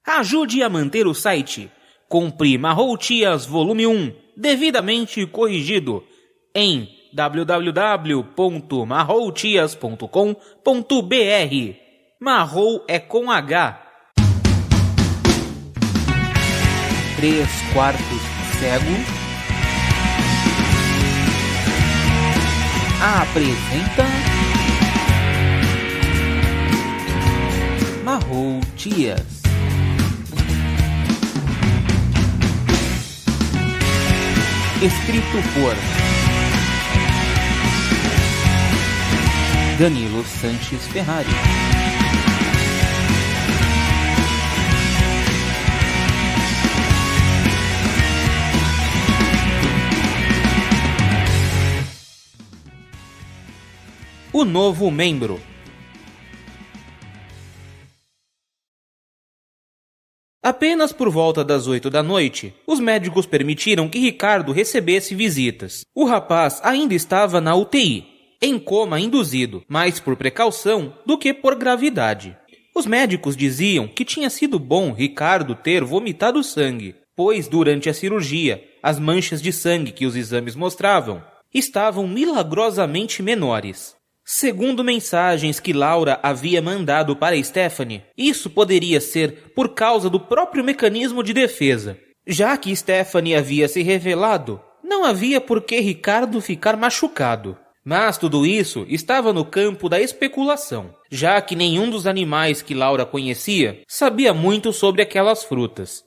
Ajude a manter o site. Compre Marrou Tias Volume 1, devidamente corrigido, em www.marroutias.com.br. Marrou é com H. 3/4 cego apresenta Marrou Tias. Escrito por Danilo Sanches Ferrari. O novo membro. Apenas por volta das 8 da noite, os médicos permitiram que Ricardo recebesse visitas. O rapaz ainda estava na UTI, em coma induzido, mais por precaução do que por gravidade. Os médicos diziam que tinha sido bom Ricardo ter vomitado sangue, pois durante a cirurgia, as manchas de sangue que os exames mostravam estavam milagrosamente menores. Segundo mensagens que Laura havia mandado para Stephanie, isso poderia ser por causa do próprio mecanismo de defesa. Já que Stephanie havia se revelado, não havia por que Ricardo ficar machucado. Mas tudo isso estava no campo da especulação, já que nenhum dos animais que Laura conhecia sabia muito sobre aquelas frutas.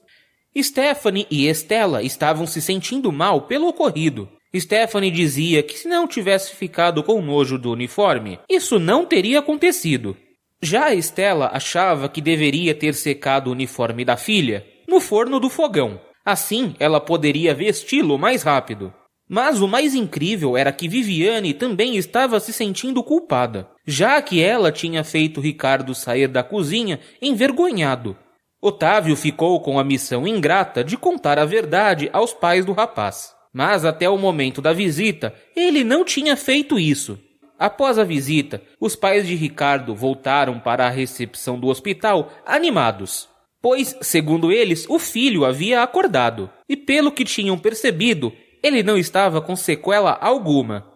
Stephanie e Estela estavam se sentindo mal pelo ocorrido. Stephanie dizia que se não tivesse ficado com nojo do uniforme, isso não teria acontecido. Já Estela achava que deveria ter secado o uniforme da filha no forno do fogão. Assim, ela poderia vesti-lo mais rápido. Mas o mais incrível era que Viviane também estava se sentindo culpada, já que ela tinha feito Ricardo sair da cozinha envergonhado. Otávio ficou com a missão ingrata de contar a verdade aos pais do rapaz. Mas até o momento da visita, ele não tinha feito isso. Após a visita, os pais de Ricardo voltaram para a recepção do hospital animados, pois, segundo eles, o filho havia acordado, e pelo que tinham percebido, ele não estava com sequela alguma.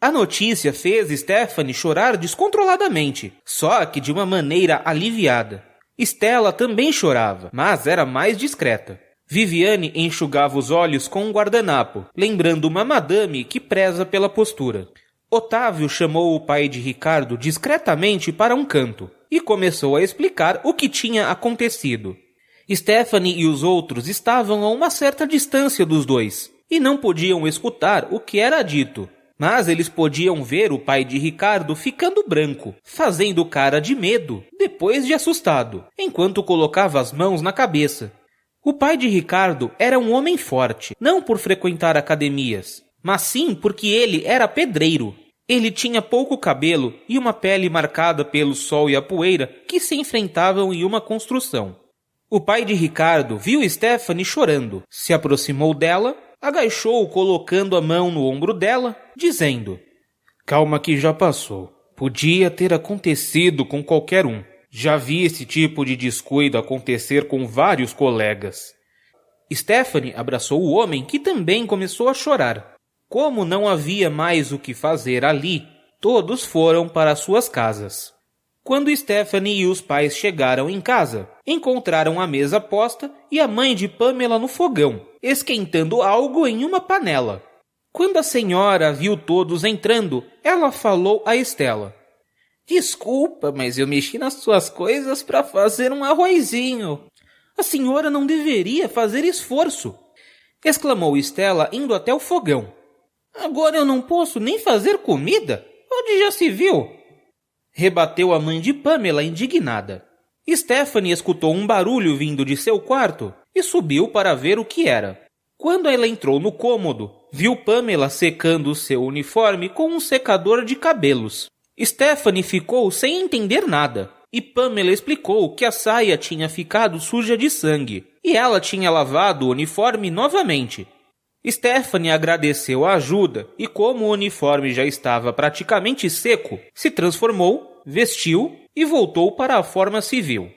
A notícia fez Stephanie chorar descontroladamente, só que de uma maneira aliviada. Estela também chorava, mas era mais discreta. Viviane enxugava os olhos com um guardanapo, lembrando uma madame que preza pela postura. Otávio chamou o pai de Ricardo discretamente para um canto e começou a explicar o que tinha acontecido. Stephanie e os outros estavam a uma certa distância dos dois e não podiam escutar o que era dito, mas eles podiam ver o pai de Ricardo ficando branco, fazendo cara de medo, depois de assustado, enquanto colocava as mãos na cabeça. O pai de Ricardo era um homem forte, não por frequentar academias, mas sim porque ele era pedreiro. Ele tinha pouco cabelo e uma pele marcada pelo sol e a poeira que se enfrentavam em uma construção. O pai de Ricardo viu Stephanie chorando, se aproximou dela, agachou colocando a mão no ombro dela, dizendo: "Calma que já passou. Podia ter acontecido com qualquer um. Já vi esse tipo de descuido acontecer com vários colegas." Stephanie abraçou o homem, que também começou a chorar. Como não havia mais o que fazer ali, todos foram para suas casas. Quando Stephanie e os pais chegaram em casa, encontraram a mesa posta e a mãe de Pamela no fogão, esquentando algo em uma panela. Quando a senhora viu todos entrando, ela falou a Estela: "Desculpa, mas eu mexi nas suas coisas para fazer um arrozinho." "A senhora não deveria fazer esforço!" exclamou Estela, indo até o fogão. "Agora eu não posso nem fazer comida? Onde já se viu?" rebateu a mãe de Pamela, indignada. Stephanie escutou um barulho vindo de seu quarto e subiu para ver o que era. Quando ela entrou no cômodo, viu Pamela secando seu uniforme com um secador de cabelos. Stephanie ficou sem entender nada, e Pamela explicou que a saia tinha ficado suja de sangue, e ela tinha lavado o uniforme novamente. Stephanie agradeceu a ajuda, e como o uniforme já estava praticamente seco, se transformou, vestiu e voltou para a forma civil.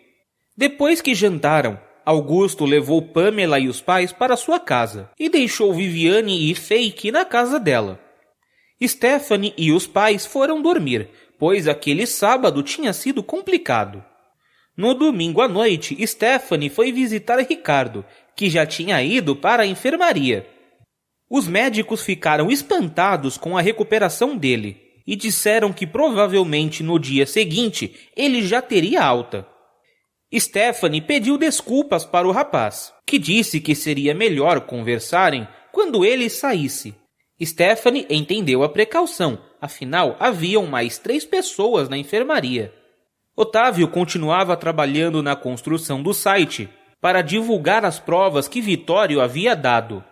Depois que jantaram, Augusto levou Pamela e os pais para sua casa e deixou Viviane e Fake na casa dela. Stephanie e os pais foram dormir, pois aquele sábado tinha sido complicado. No domingo à noite, Stephanie foi visitar Ricardo, que já tinha ido para a enfermaria. Os médicos ficaram espantados com a recuperação dele e disseram que provavelmente no dia seguinte ele já teria alta. Stephanie pediu desculpas para o rapaz, que disse que seria melhor conversarem quando ele saísse. Stephanie entendeu a precaução, afinal haviam mais 3 pessoas na enfermaria. Otávio continuava trabalhando na construção do site para divulgar as provas que Vitório havia dado.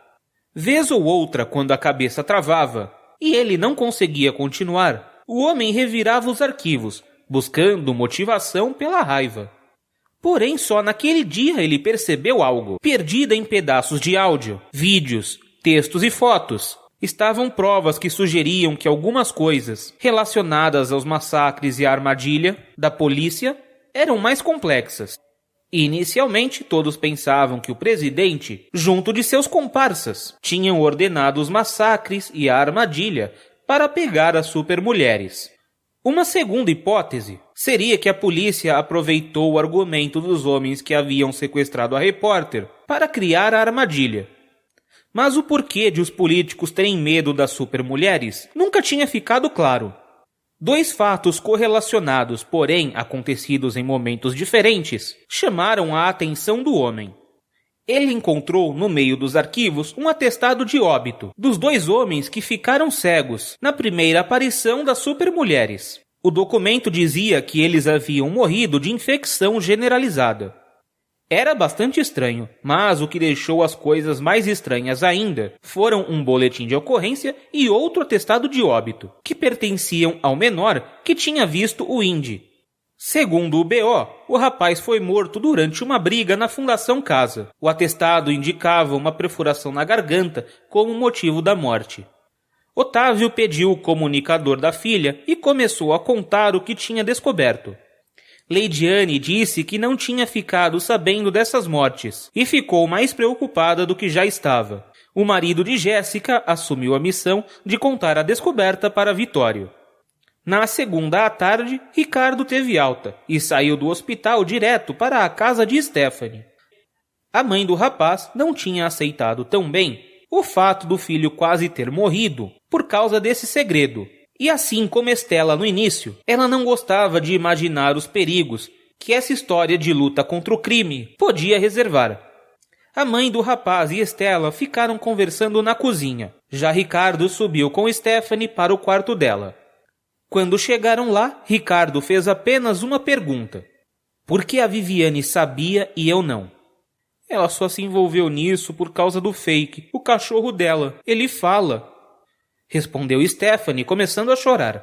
Vez ou outra, quando a cabeça travava e ele não conseguia continuar, o homem revirava os arquivos, buscando motivação pela raiva. Porém, só naquele dia ele percebeu algo. Perdida em pedaços de áudio, vídeos, textos e fotos, estavam provas que sugeriam que algumas coisas relacionadas aos massacres e à armadilha da polícia eram mais complexas. Inicialmente, todos pensavam que o presidente, junto de seus comparsas, tinham ordenado os massacres e a armadilha para pegar as supermulheres. Uma segunda hipótese seria que a polícia aproveitou o argumento dos homens que haviam sequestrado a repórter para criar a armadilha. Mas o porquê de os políticos terem medo das supermulheres nunca tinha ficado claro. 2 fatos correlacionados, porém acontecidos em momentos diferentes, chamaram a atenção do homem. Ele encontrou no meio dos arquivos um atestado de óbito dos 2 homens que ficaram cegos na primeira aparição das supermulheres. O documento dizia que eles haviam morrido de infecção generalizada. Era bastante estranho, mas o que deixou as coisas mais estranhas ainda foram um boletim de ocorrência e outro atestado de óbito, que pertenciam ao menor que tinha visto o Indy. Segundo o BO, o rapaz foi morto durante uma briga na Fundação Casa. O atestado indicava uma perfuração na garganta como motivo da morte. Otávio pediu o comunicador da filha e começou a contar o que tinha descoberto. Leidiane disse que não tinha ficado sabendo dessas mortes e ficou mais preocupada do que já estava. O marido de Jéssica assumiu a missão de contar a descoberta para Vitório. Na segunda à tarde, Ricardo teve alta e saiu do hospital direto para a casa de Stephanie. A mãe do rapaz não tinha aceitado tão bem o fato do filho quase ter morrido por causa desse segredo. E assim como Estela no início, ela não gostava de imaginar os perigos que essa história de luta contra o crime podia reservar. A mãe do rapaz e Estela ficaram conversando na cozinha. Já Ricardo subiu com Stephanie para o quarto dela. Quando chegaram lá, Ricardo fez apenas uma pergunta. Por que a Viviane sabia e eu não? Ela só se envolveu nisso por causa do Fake, o cachorro dela. Ele fala. Respondeu Stephanie, começando a chorar.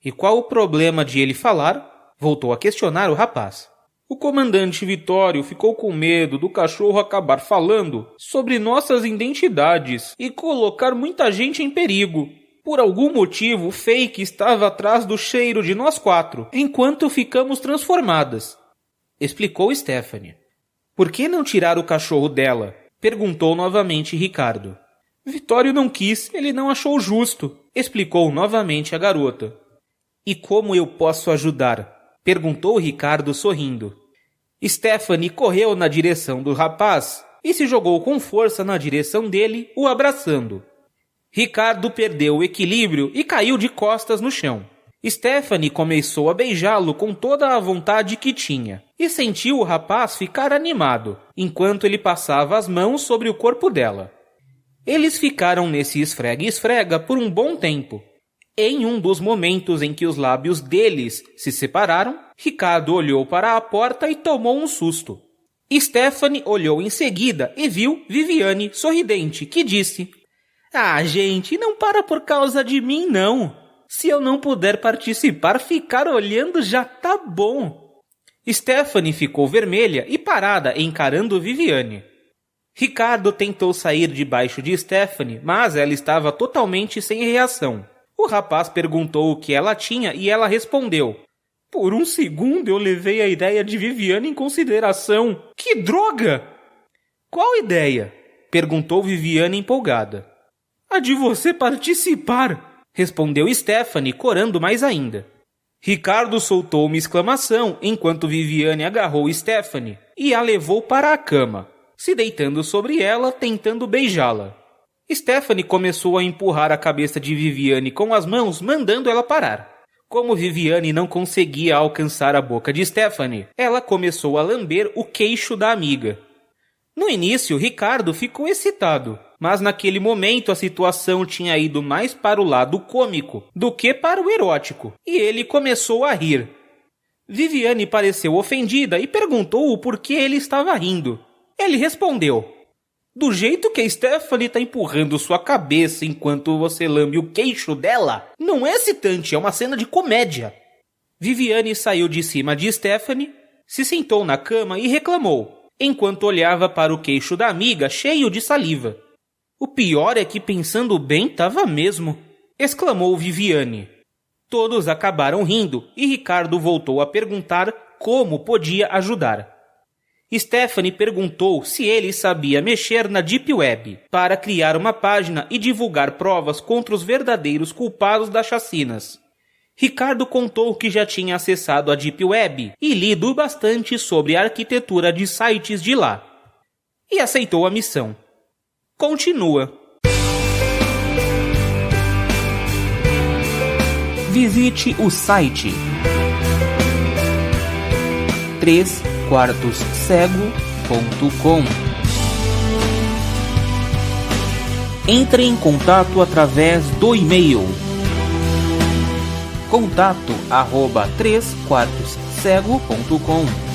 E qual o problema de ele falar? Voltou a questionar o rapaz. O comandante Vitório ficou com medo do cachorro acabar falando sobre nossas identidades e colocar muita gente em perigo. Por algum motivo, o Fake estava atrás do cheiro de nós 4, enquanto ficamos transformadas. Explicou Stephanie. Por que não tirar o cachorro dela? Perguntou novamente Ricardo. Vitório não quis, ele não achou justo, explicou novamente a garota. E como eu posso ajudar? Perguntou Ricardo sorrindo. Stephanie correu na direção do rapaz e se jogou com força na direção dele, o abraçando. Ricardo perdeu o equilíbrio e caiu de costas no chão. Stephanie começou a beijá-lo com toda a vontade que tinha e sentiu o rapaz ficar animado, enquanto ele passava as mãos sobre o corpo dela. Eles ficaram nesse esfrega-esfrega por um bom tempo. Em um dos momentos em que os lábios deles se separaram, Ricardo olhou para a porta e tomou um susto. Stephanie olhou em seguida e viu Viviane sorridente, que disse: Ah, gente, não para por causa de mim, não. Se eu não puder participar, ficar olhando já tá bom. Stephanie ficou vermelha e parada encarando Viviane. Ricardo tentou sair debaixo de Stephanie, mas ela estava totalmente sem reação. O rapaz perguntou o que ela tinha e ela respondeu: Por um segundo eu levei a ideia de Viviane em consideração. Que droga! Qual ideia? Perguntou Viviane empolgada. A de você participar, respondeu Stephanie, corando mais ainda. Ricardo soltou uma exclamação enquanto Viviane agarrou Stephanie e a levou para a cama, se deitando sobre ela, tentando beijá-la. Stephanie começou a empurrar a cabeça de Viviane com as mãos, mandando ela parar. Como Viviane não conseguia alcançar a boca de Stephanie, ela começou a lamber o queixo da amiga. No início, Ricardo ficou excitado, mas naquele momento a situação tinha ido mais para o lado cômico do que para o erótico, e ele começou a rir. Viviane pareceu ofendida e perguntou o porquê ele estava rindo. Ele respondeu: do jeito que a Stephanie está empurrando sua cabeça enquanto você lambe o queixo dela, não é excitante, é uma cena de comédia. Viviane saiu de cima de Stephanie, se sentou na cama e reclamou, enquanto olhava para o queixo da amiga cheio de saliva. O pior é que, pensando bem, tava mesmo, exclamou Viviane. Todos acabaram rindo e Ricardo voltou a perguntar como podia ajudar. Stephanie perguntou se ele sabia mexer na Deep Web para criar uma página e divulgar provas contra os verdadeiros culpados das chacinas. Ricardo contou que já tinha acessado a Deep Web e lido bastante sobre a arquitetura de sites de lá. E aceitou a missão. Continua. Visite o site 3quartoscego.com. Entre em contato através do e-mail contato@3quartoscego.com.